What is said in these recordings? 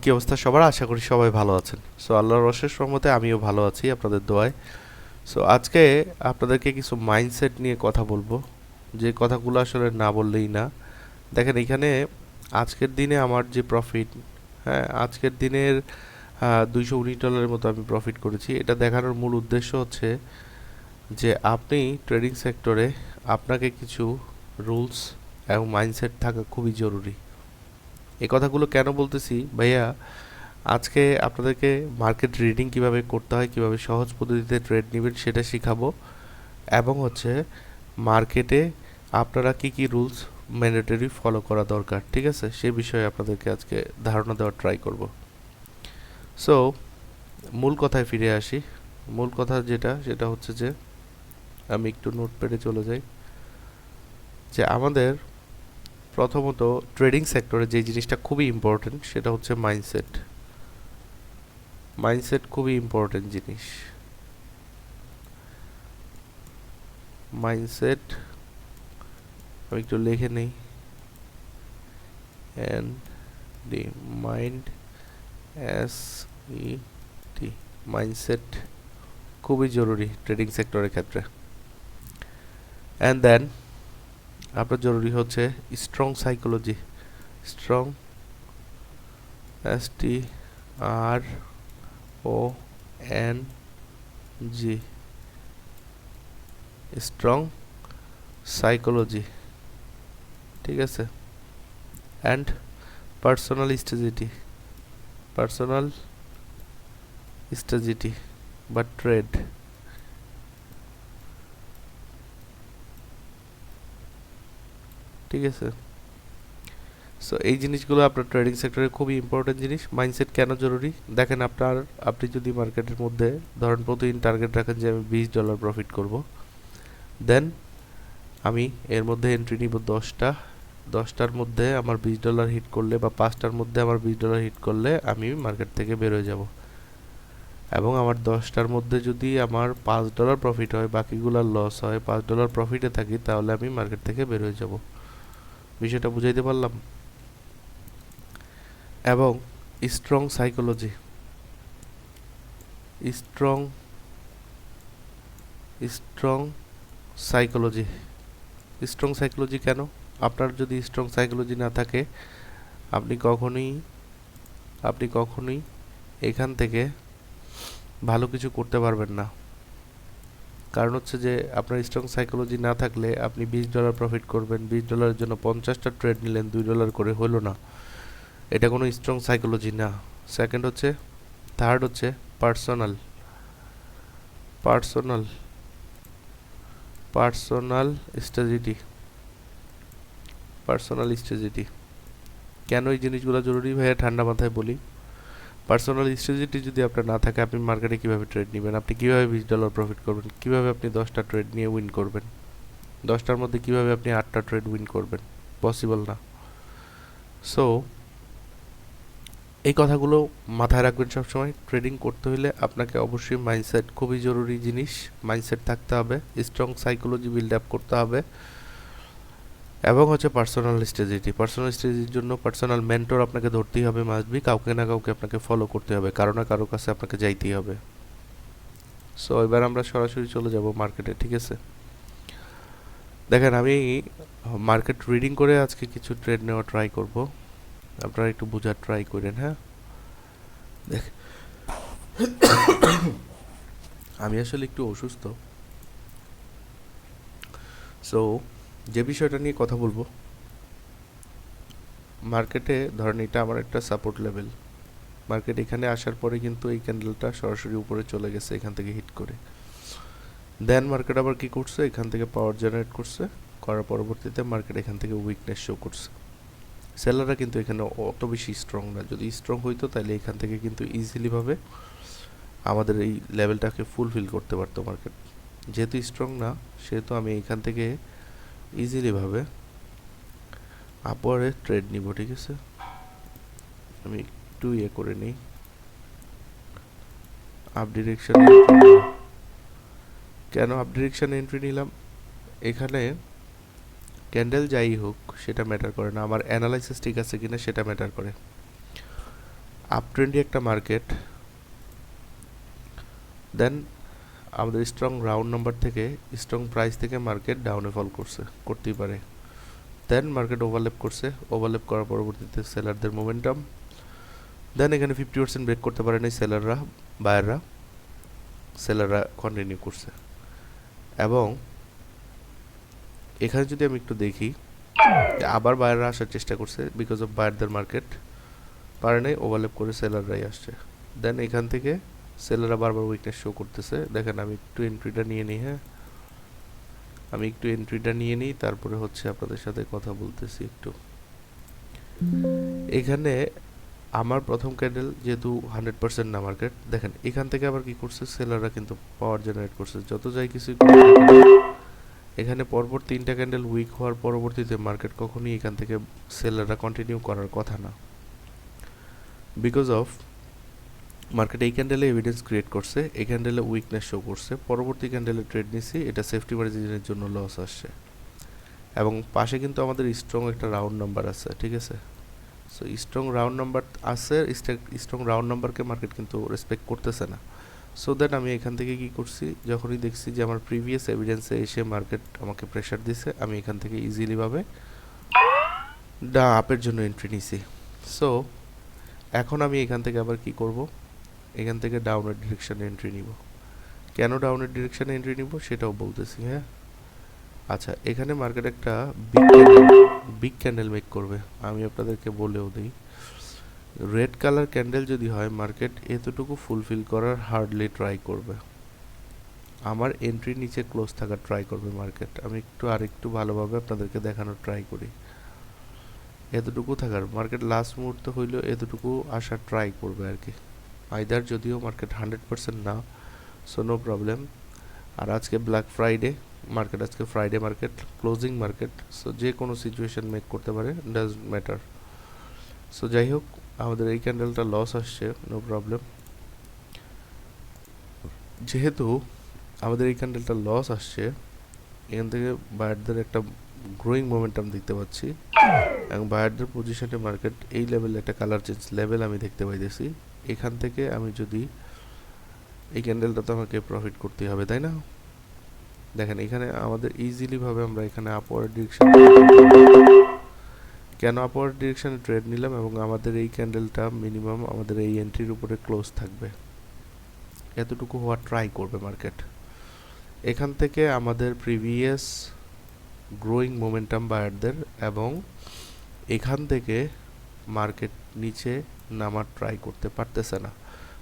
কি অবস্থা সবার? আশা করি সবাই ভালো আছেন। সো আল্লাহর অশেষ রহমতে আমিও ভালো আছি আপনাদের দোয়ায়। সো আজকে আপনাদেরকে কিছু মাইন্ডসেট নিয়ে কথা বলবো, যে কথাগুলো আসলে না বললেই না। দেখেন এখানে আজকের দিনে আমার যে প্রফিট, হ্যাঁ আজকের দিনের $219 মতো আমি প্রফিট করেছি। এটা দেখানোর মূল উদ্দেশ্য হচ্ছে যে আপনি ট্রেডিং সেক্টরে আপনাকে কিছু রুলস এবং মাইন্ডসেট থাকা খুবই জরুরি। এই কথাগুলো কেন বলতেছি ভাইয়া, আজকে আপনাদেরকে মার্কেট রিডিং কিভাবে করতে হয়, কিভাবে সহজ পদ্ধতিতে ট্রেড নেবেন সেটা শিখাবো, এবং হচ্ছে মার্কেটে আপনারা কি কি রুলস ম্যান্ডেটরি ফলো করা দরকার, ঠিক আছে, সে বিষয়ে আপনাদেরকে আজকে ধারণা দেওয়ার ট্রাই করব। সো মূল কথায় ফিরে আসি। মূল কথা সেটা হচ্ছে যে আমি একটু নোটপ্যাডে চলে যাই। যে আমাদের প্রথমত ট্রেডিং সেক্টরে যে জিনিসটা খুবই ইম্পর্টেন্ট সেটা হচ্ছে মাইন্ডসেট। মাইন্ডসেট খুবই ইম্পর্টেন্ট জিনিস। মাইন্ডসেট আমি একটু লিখে নেই, n d, mind, s e t, mindset খুবই জরুরি ট্রেডিং সেক্টরের ক্ষেত্রে। অ্যান্ড দেন আপনার জরুরি হচ্ছে strong psychology. Strong, STRONG, strong psychology, ঠিক আছে। And personal strategy. Personal strategy বা ট্রেড, ঠিক আছে। সো এই জিনিসগুলো আপনার ট্রেডিং সেক্টরে খুবই ইম্পর্টেন্ট জিনিস। মাইন্ডসেট কেন জরুরি দেখেন, আপনি যদি মার্কেটের মধ্যে ধরেন প্রতিদিন টার্গেট রাখেন যে আমি $20 প্রফিট করব, দেন আমি এর মধ্যে এন্ট্রি নিব 10টার মধ্যে আমার $20 হিট করলে বা 5টার মধ্যে আমার $20 হিট করলে আমি মার্কেট থেকে বের হয়ে যাব। এবং আমার 10টার মধ্যে যদি আমার $5 প্রফিট হয়, বাকিগুলোর লস হয়, $5 প্রফিটে থাকি, তাহলে আমি মার্কেট থেকে বের হয়ে যাব। বিষয়টা বুঝাইতে পারলাম? এবং strong psychology. Strong strong psychology. Strong psychology কেন? আপনার যদি স্ট্রং সাইকোলজি না থাকে, আপনি কখনোই এখান থেকে ভালো কিছু করতে পারবেন না। কারণ হচ্ছে যে আপনার স্ট্রং সাইকোলজি না থাকলে আপনি $20 প্রফিট করবেন, $20 জন্য 50টা ট্রেড নিলেন, $2 করে হলো না। এটা কোনো স্ট্রং সাইকোলজি না। সেকেন্ড হচ্ছে, থার্ড হচ্ছে পার্সোনাল পার্সোনাল পার্সোনাল স্ট্র্যাটেজি। কেন এই জিনিসগুলো জরুরি ভাইয়া, ঠান্ডা মাথায় বলি। পার্সোনাল স্ট্র্যাটেজি যদি আপনার না থাকে, আপনি মার্কেটে কীভাবে ট্রেড নেবেন, আপনি কীভাবে $20 প্রফিট করবেন, কীভাবে আপনি 10টা ট্রেড নিয়ে উইন করবেন, 10টার মধ্যে কীভাবে আপনি 8টা ট্রেড উইন করবেন, পসিবল না। সো এই কথাগুলো মাথায় রাখবেন সবসময়। ট্রেডিং করতে হলে আপনাকে অবশ্যই মাইন্ডসেট খুবই জরুরি জিনিস। মাইন্ডসেট থাকতে হবে, স্ট্রং সাইকোলজি বিল্ড আপ করতে হবে, এবং হচ্ছে পার্সোনাল স্ট্র্যাটেজির জন্য পার্সোনাল মেন্টর আপনাকে ধরতেই হবে, মাস্ট বি। কাউকে না কাউকে আপনাকে ফলো করতে হবে, কারো না কারো কাছে আপনাকে যাইতেই হবে। সো এবার আমরা সরাসরি চলে যাব মার্কেটে, ঠিক আছে। দেখেন আমি মার্কেট রিডিং করে আজকে কিছু ট্রেড নেওয়া ট্রাই করব, আপনারা একটু বোঝার ট্রাই করেন। হ্যাঁ দেখ, আমি আসলে একটু অসুস্থ। সো যে বিষয়টা নিয়ে কথা বলবো, মার্কেটে ধরেন এটা আমার একটা সাপোর্ট লেভেল। মার্কেট এখানে আসার পরে কিন্তু এই ক্যান্ডেলটা সরাসরি উপরে চলে গেছে এখান থেকে হিট করে। দেন মার্কেট আবার কি করছে, এখান থেকে পাওয়ার জেনারেট করছে, করার পরবর্তীতে মার্কেট এখান থেকে উইকনেস শো করছে। সেলাররা কিন্তু এখানে অত বেশি স্ট্রং না। যদি স্ট্রং হইতো তাহলে এখান থেকে কিন্তু ইজিলিভাবে আমাদের এই লেভেলটাকে ফুলফিল করতে পারতো মার্কেট। যেহেতু স্ট্রং না, সেহেতু আমি এখান থেকে ইজিলিভাবে আপওয়ার্ডে ট্রেড নিব, ঠিক আছে। আমি একটু করে নিই, আপ ডিরেকশন। কেন আপ ডিরেকশন এন্ট্রি নিলাম? এখানে ক্যান্ডেল যাই হোক সেটা ম্যাটার করে না, আমার অ্যানালাইসিস ঠিক আছে কিনা সেটা ম্যাটার করে। আপ ট্রেন্ডি একটা মার্কেট, দেন আমাদের স্ট্রং রাউন্ড নাম্বার থেকে স্ট্রং প্রাইস থেকে মার্কেট ডাউনে ফল করতেই পারে। দেন মার্কেট ওভারল্যাপ করছে, ওভারল্যাপ করার পরবর্তীতে সেলারদের মোমেন্টাম, দেন এখানে 50% ব্রেক করতে পারে নাই সেলাররা কন্টিনিউ করছে। এবং এখানে যদি আমি একটু দেখি, আবার বায়াররা আসার চেষ্টা করছে, বিকজ অফ বায়ারদের মার্কেট পারে নাই, ওভারল্যাপ করে সেলাররাই আসছে। দেন এখান থেকে সেলাররা বারবার উইকনেস শো করতেছে। দেখেন আমি একটু এন্ট্রিটা নিয়ে নিই, হ্যাঁ আমি একটু এন্ট্রিটা নিয়ে নিই, তারপরে হচ্ছে আপনাদের সাথে কথা বলতেছি একটু। এখানে আমার প্রথম ক্যান্ডেল যেহেতু 100% না মার্কেট, দেখেন এখান থেকে আবার কি করছে, সেলাররা কিন্তু পাওয়ার জেনারেট করছে। যত যাই কিছু এখানে পরপর 3টা ক্যান্ডেল উইক হওয়ার পরবর্তীতে মার্কেট কখনোই এখান থেকে সেলাররা কন্টিনিউ করার কথা না, বিকজ অফ মার্কেট এই ক্যান্ডেলে এভিডেন্স ক্রিয়েট করছে, এই ক্যান্ডেলে উইকনেস শো করছে, পরবর্তী ক্যান্ডেলে ট্রেড নিছি, এটা সেফটি মার্জিনের জন্য লস আসছে। এবং পাশে কিন্তু আমাদের স্ট্রং একটা রাউন্ড নাম্বার আছে, ঠিক আছে। সো স্ট্রং রাউন্ড নাম্বার আছে, স্ট্রং রাউন্ড নাম্বারকে মার্কেট কিন্তু রেসপেক্ট করতেছে না। সো দ্যাট আমি এখান থেকে কি করছি, যখনই দেখছি যে আমার প্রিভিয়াস এভিডেন্সে এসে মার্কেট আমাকে প্রেশার দিছে, আমি এখান থেকে ইজিলিভাবে আপের জন্য এন্ট্রি নিছি। সো এখন আমি এখান থেকে আবার কি করব, এখান থেকে ডাউনের ডিরেকশনে এন্ট্রি নিব। কেন ডাউনের ডিরেকশনে এন্ট্রি নিব সেটাও বলতেছি, হ্যাঁ। আচ্ছা, এখানে মার্কেট একটা বিগ ক্যান্ডেল মেক করবে, আমি আপনাদেরকে বলেও দিই। রেড কালার ক্যান্ডেল যদি হয়, মার্কেট এতটুকু ফুলফিল করার হার্ডলি ট্রাই করবে, আমার এন্ট্রি নিচে ক্লোজ থাকার ট্রাই করবে মার্কেট। আমি আরেকটু ভালোভাবে আপনাদেরকে দেখানোর ট্রাই করি। এতটুকু থাকার, মার্কেট লাস্ট মুহূর্তে হইলেও এতটুকু আসার ট্রাই করবে আর কি। আইদার, যদিও মার্কেট 100% না, সো নো প্রবলেম। আর আজকে ব্ল্যাক ফ্রাইডে মার্কেট, আজকে Friday market, closing market, so যে কোনো সিচুয়েশন মেক করতে পারে, ডাজন্ট ম্যাটার। সো যাই হোক, আমাদের এই ক্যান্ডেলটা লস আসছে, নো প্রবলেম। যেহেতু আমাদের এই ক্যান্ডেলটা লস আসছে, এখান থেকে বায়ারদের একটা গ্রোয়িং মোমেন্টাম দেখতে পাচ্ছি, এবং বায়ারদের পজিশনে মার্কেট এই লেভেলে একটা কালার চেঞ্জ লেভেল আমি দেখতে পাইতেছি। এখান থেকে আমি যদি এই ক্যান্ডেলটা, তো আমাকে প্রফিট করতে হবে, তাই না? দেখেন এখানে আমাদের ইজিলি ভাবে আমরা এখানে আপওয়ার্ড ডিরেকশন, কেন আপওয়ার্ড ডিরেকশনে ট্রেড নিলাম, এবং আমাদের এই ক্যান্ডেলটা মিনিমাম আমাদের এই এন্ট্রির উপরে ক্লোজ থাকবে, এতটুকু হওয়ার ট্রাই করবে মার্কেট। এখান থেকে আমাদের প্রিভিয়াস গ্রোয়িং মোমেন্টাম বায়ারদের, এবং এখান থেকে মার্কেট নিচে নামার ট্রাই করতে পারতেছে না।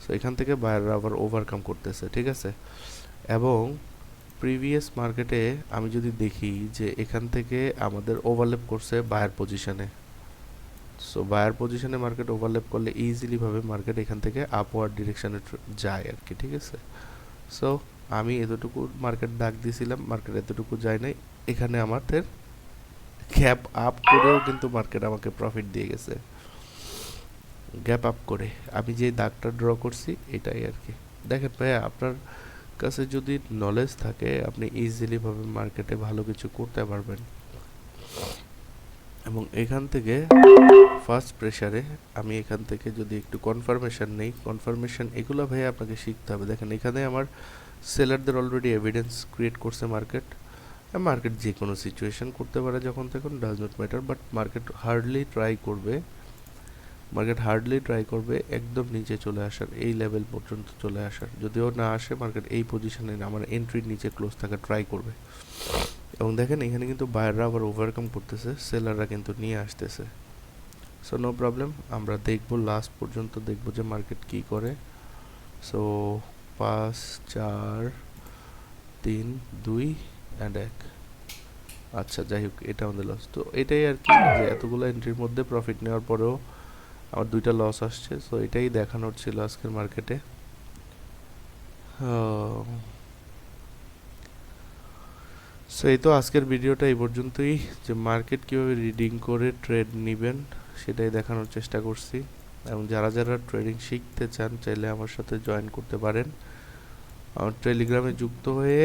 সো এখান থেকে বায়াররা আবার ওভারকাম করতেছে, ঠিক আছে। এবং প্রিভিয়াস মার্কেটে আমি যদি দেখি যে এখান থেকে আমাদের ওভারল্যাপ করছে বায়ার পজিশনে, সো বায়ার পজিশনে মার্কেট ওভারল্যাপ করলে ইজিলি ভাবে মার্কেট এখান থেকে আপওয়ার্ড ডিরেকশনে যায় আর কি, ঠিক আছে। সো আমি এতটুকু মার্কেট দাগ দিয়েছিলাম, মার্কেট এতটুকু যায় নাই, এখানে আমাদের গ্যাপ আপ করেও কিন্তু মার্কেট আমাকে প্রফিট দিয়ে গেছে, গ্যাপ আপ করে আমি যে দাগটা ড্র করছি এটাই আর কি। দেখেন ভাইয়া, আপনার কাছে যদি নলেজ থাকে, আপনি ইজিলি ভাবে মার্কেটে ভালো কিছু করতে পারবেন। এবং এখান থেকে ফার্স্ট প্রেসারে আমি এখান থেকে যদি একটু কনফার্মেশন নেই, কনফার্মেশন এগুলো ভাই আপনাকে শিখতে হবে। দেখেন এখানে আমার সেলারদের অলরেডি এভিডেন্স ক্রিয়েট করছে মার্কেট, মার্কেট যে কোনো সিচুয়েশন করতে পারে যখন তখন, does not matter, but market hardly try করবে একদম নিচে চলে আসার, এই লেভেল পর্যন্ত চলে আসার। যদিও না আসে, মার্কেট এই পজিশনে আমার এন্ট্রির নিচে ক্লোজ থাকা ট্রাই করবে। এবং দেখেন এখানে কিন্তু বায়াররা আবার ওভারকাম করতেছে, সেলাররা কিন্তু নিয়ে আসতেছে। সো নো প্রবলেম, আমরা দেখব লাস্ট পর্যন্ত, দেখব যে মার্কেট কি করে। So 5 4 3 2 and 1। আচ্ছা যাই হোক, এটা আমাদের লস। তো এটাই আর কি, যে এতগুলো এন্ট্রির মধ্যে প্রফিট নেওয়ার পরেও আমার 2টা লস আসছে। সো এটাই দেখানোর ছিল আজকের মার্কেটে। সো এই তো আজকের ভিডিওটা এই পর্যন্তই, যে মার্কেট কীভাবে রিডিং করে ট্রেড নেবেন সেটাই দেখানোর চেষ্টা করছি। এবং যারা যারা ট্রেডিং শিখতে চান, চাইলে আমার সাথে জয়েন করতে পারেন, আমার টেলিগ্রামে যুক্ত হয়ে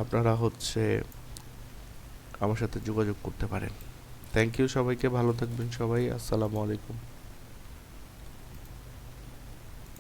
আপনারা হচ্ছে আমার সাথে যোগাযোগ করতে পারেন। থ্যাংক ইউ সবাইকে, ভালো থাকবেন সবাই, আসসালামু আলাইকুম।